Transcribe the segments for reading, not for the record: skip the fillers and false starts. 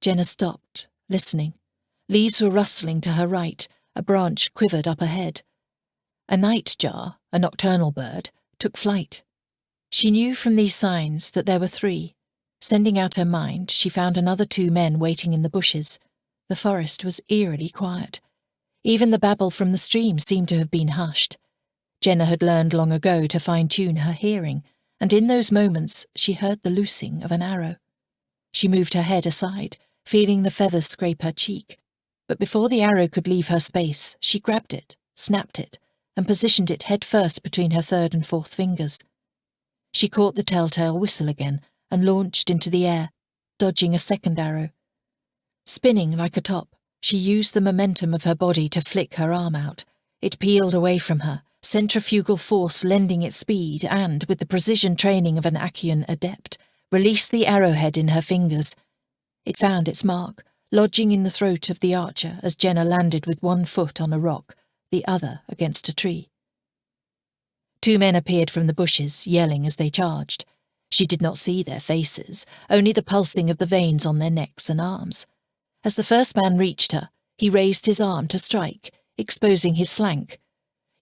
Jenna stopped, listening. Leaves were rustling to her right, a branch quivered up ahead. A nightjar, a nocturnal bird, took flight. She knew from these signs that there were 3. Sending out her mind, she found another 2 men waiting in the bushes. The forest was eerily quiet. Even the babble from the stream seemed to have been hushed. Jenna had learned long ago to fine-tune her hearing, and in those moments she heard the loosing of an arrow. She moved her head aside, feeling the feathers scrape her cheek, but before the arrow could leave her space, she grabbed it, snapped it, and positioned it head first between her 3rd and 4th fingers. She caught the telltale whistle again and launched into the air, dodging a second arrow. Spinning like a top, she used the momentum of her body to flick her arm out. It peeled away from her, centrifugal force lending it speed and, with the precision training of an Achaean adept, released the arrowhead in her fingers. It found its mark, lodging in the throat of the archer as Jenna landed with one foot on a rock, the other against a tree. 2 men appeared from the bushes, yelling as they charged. She did not see their faces, only the pulsing of the veins on their necks and arms. As the first man reached her, he raised his arm to strike, exposing his flank.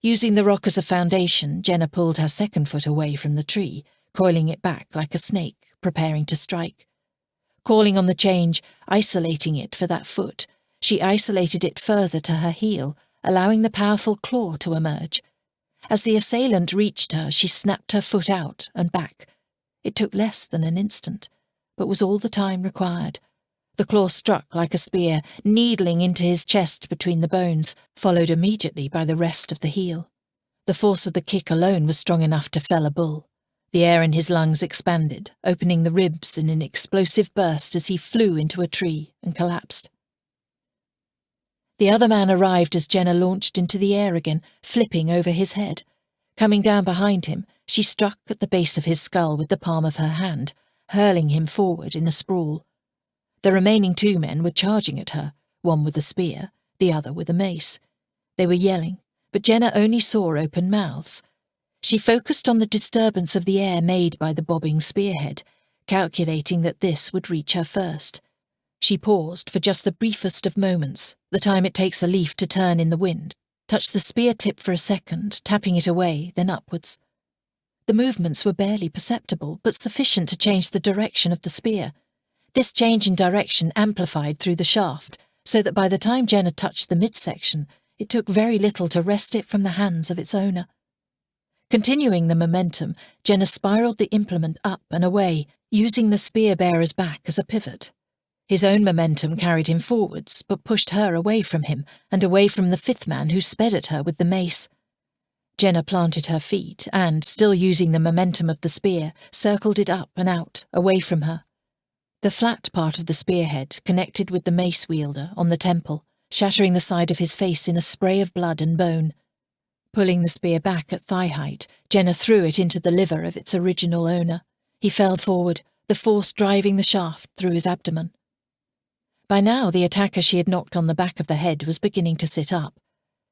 Using the rock as a foundation, Jenna pulled her 2nd foot away from the tree, coiling it back like a snake, preparing to strike. Calling on the change, isolating it for that foot, she isolated it further to her heel, allowing the powerful claw to emerge. As the assailant reached her, she snapped her foot out and back. It took less than an instant, but was all the time required. The claw struck like a spear, needling into his chest between the bones, followed immediately by the rest of the heel. The force of the kick alone was strong enough to fell a bull. The air in his lungs expanded, opening the ribs in an explosive burst as he flew into a tree and collapsed. The other man arrived as Jenna launched into the air again, flipping over his head. Coming down behind him, she struck at the base of his skull with the palm of her hand, hurling him forward in a sprawl. The remaining 2 men were charging at her, one with a spear, the other with a mace. They were yelling, but Jenna only saw open mouths. She focused on the disturbance of the air made by the bobbing spearhead, calculating that this would reach her first. She paused for just the briefest of moments, the time it takes a leaf to turn in the wind, touched the spear tip for a second, tapping it away, then upwards. The movements were barely perceptible, but sufficient to change the direction of the spear. This change in direction amplified through the shaft, so that by the time Jenna touched the midsection, it took very little to wrest it from the hands of its owner. Continuing the momentum, Jenna spiraled the implement up and away, using the spear-bearer's back as a pivot. His own momentum carried him forwards, but pushed her away from him, and away from the 5th man who sped at her with the mace. Jenna planted her feet and, still using the momentum of the spear, circled it up and out, away from her. The flat part of the spearhead connected with the mace wielder on the temple, shattering the side of his face in a spray of blood and bone. Pulling the spear back at thigh height, Jenna threw it into the liver of its original owner. He fell forward, the force driving the shaft through his abdomen. By now, the attacker she had knocked on the back of the head was beginning to sit up.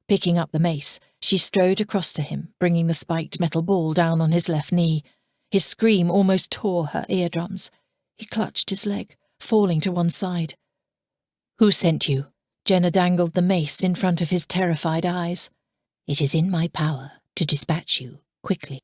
Picking up the mace, she strode across to him, bringing the spiked metal ball down on his left knee. His scream almost tore her eardrums. He clutched his leg, falling to one side. "Who sent you?" Jenna dangled the mace in front of his terrified eyes. "It is in my power to dispatch you quickly."